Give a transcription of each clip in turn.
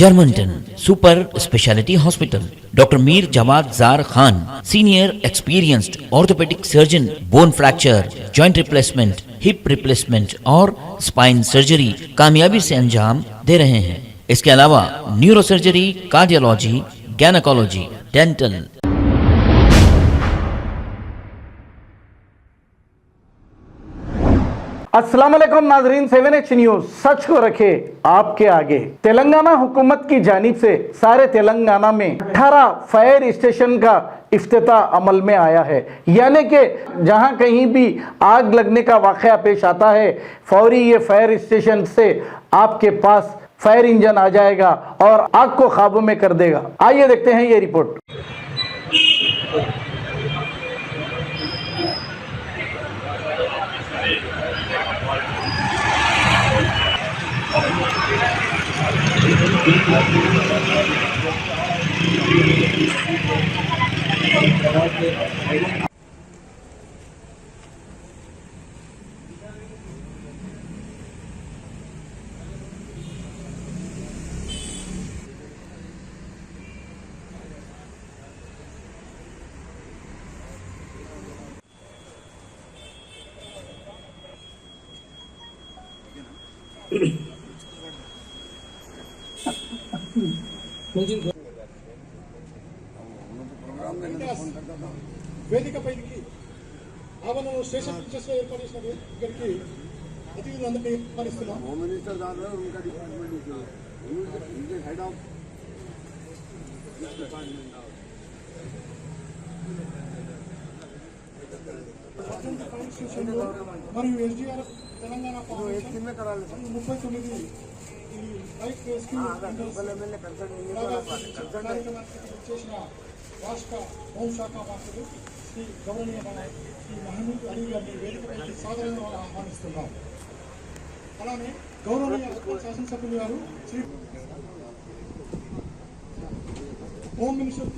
Germanton super speciality hospital, doctor Mir Jawad Zar Khan, senior experienced orthopaedic surgeon, bone fracture, joint replacement, hip replacement और spine surgery कामयाबी से अंजाम दे रहे हैं। इसके अलावा neuro surgery, cardiology, gynaecology, dental. अस्सलाम वालेकुम नाजरीन, 7H न्यूज सच को रखे आपके आगे। तेलंगाना हुकूमत की जानिब से सारे तेलंगाना में 18 फायर स्टेशन का इफ्तिताह अमल में आया है। यानी कि जहां कहीं भी आग लगने का वाक़या पेश आता है, फौरी ये फायर स्टेशन से आपके पास फायर इंजन आ जाएगा और आग को काबू में कर देगा। आइए देखते हैं ये रिपोर्ट। వేదిక పైకి ఆవరణ స్టేషన్ పిక్చర్స్ లో ఏర్పాటు చేసిన ఇక్కడికి అతిథులందరినీ ఆహ్వానిస్తున్నాం. హోమ్ మినిస్టర్ గారు ఇంకా డిపార్ట్మెంట్ హెడ్ ఆఫ్ డిపార్ట్మెంట్ మరియు ఎస్డిఆర్ఎఫ్ తెలంగాణ 39 లైఫ్ రెస్క్యూ చేసిన రాష్ట్ర హోంశాఖ మంత్రులు శ్రీ గౌరవనీయ శ్రీ మహమూద్ అలీ గారిని వేదికపైకి సాధారణంగా ఆహ్వానిస్తున్నాం. అలానే గౌరవనీయ శాసనసభ్యులు గారు శ్రీ హోమ్ మినిస్టర్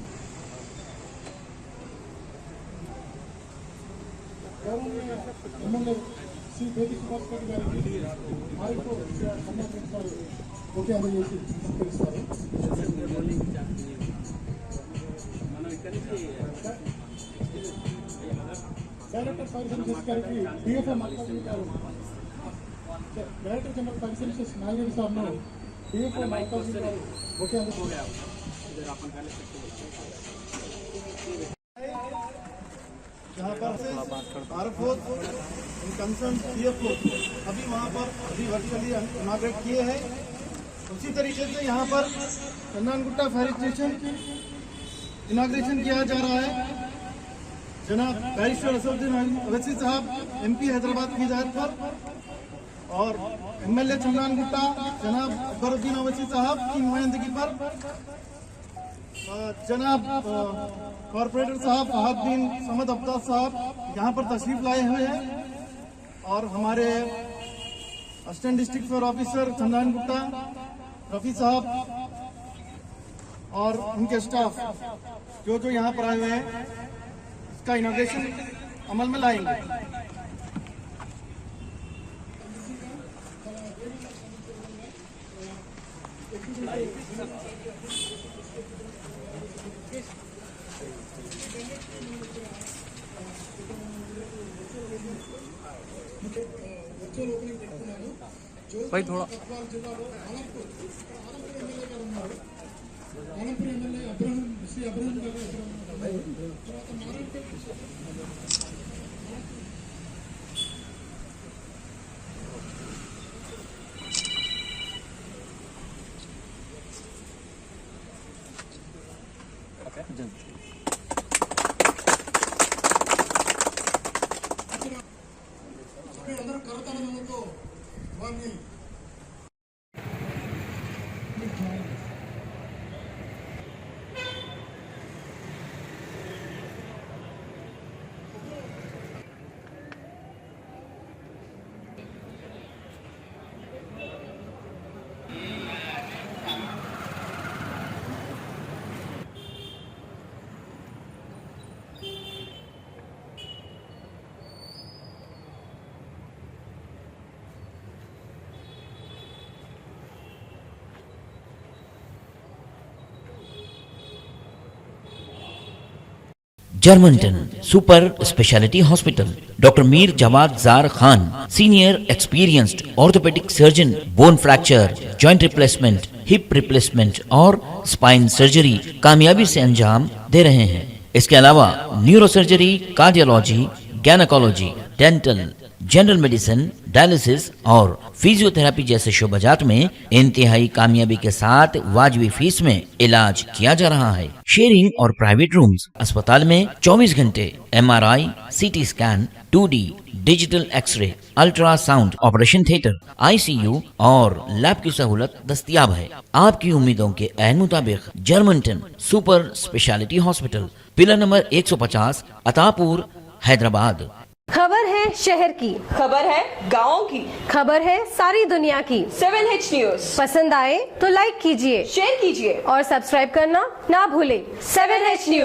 గౌరవనీయ ఎమ్మెల్యే శ్రీ బేది సుభాష్ రెడ్డి గారికి ఆయనకు సంబంధించిన ఓకే అందజేసి సత్కరిస్తారు. డైరెక్టర్ ఫైర్ సర్వీసెస్ గారికి డిఎఫ్ఓ మల్కాజ్గిరి గారు, director general fire services Nagendra సార్ను డిఎఫ్ఓ మల్కాజ్గిరి గారు ఓకే అందజేస్తారు. जहाँ पर आरएफओ कंसर्न सीएफओ अभी वहाँ पर अभी वर्चुअली इनाग्रेट किए हैं। उसी तरीके से यहाँ पर चंदनगुट्टा फायर स्टेशन इनाग्रेशन किया जा रहा है। जनाब बैरिस्टर असदुद्दीन अवैसी साहब एमपी हैदराबाद की हिदायत पर और एमएलए चंदनगुट्टा जनाब अकबरुद्दीन अवैसी साहब की नुमाइंदगी पर जनाब कॉर्पोरेटर साहब फहदुद्दीन समद अब्बास साहब यहाँ पर तशरीफ लाए हुए हैं और हमारे assistant district fire officer Chandanagutta Rafi साहब और उनके स्टाफ जो यहाँ पर आए हुए हैं इसका इनॉग्रेशन अमल में लाएंगे। भाई थोड़ा जर्मनटन super speciality hospital, doctor Mir Jamat Jar Khan, senior experienced orthopaedic surgeon, bone fracture, joint replacement, hip replacement और स्पाइन सर्जरी कामयाबी से अंजाम दे रहे हैं। इसके अलावा neuro surgery, cardiology, gynaecology, dental, general medicine, dialysis और फिजियोथेरेपी जैसे शोबाजात में इंतहाई कामयाबी के साथ वाजिबी फीस में इलाज किया जा रहा है। शेयरिंग और प्राइवेट रूम्स, अस्पताल में 24 घंटे MRI, CT scan, 2D digital x ray, ultrasound, operation theatre, ICU और लैब की सहूलत दस्तयाब है। आपकी उम्मीदों के ऐन मुताबिक Germanten super speciality hospital, pillar number 150, Attapur, Hyderabad. खबर है शहर की, खबर है गाँव की, खबर है सारी दुनिया की। 7H न्यूज पसंद आए तो लाइक कीजिए, शेयर कीजिए और सब्सक्राइब करना ना भूलें। 7H news.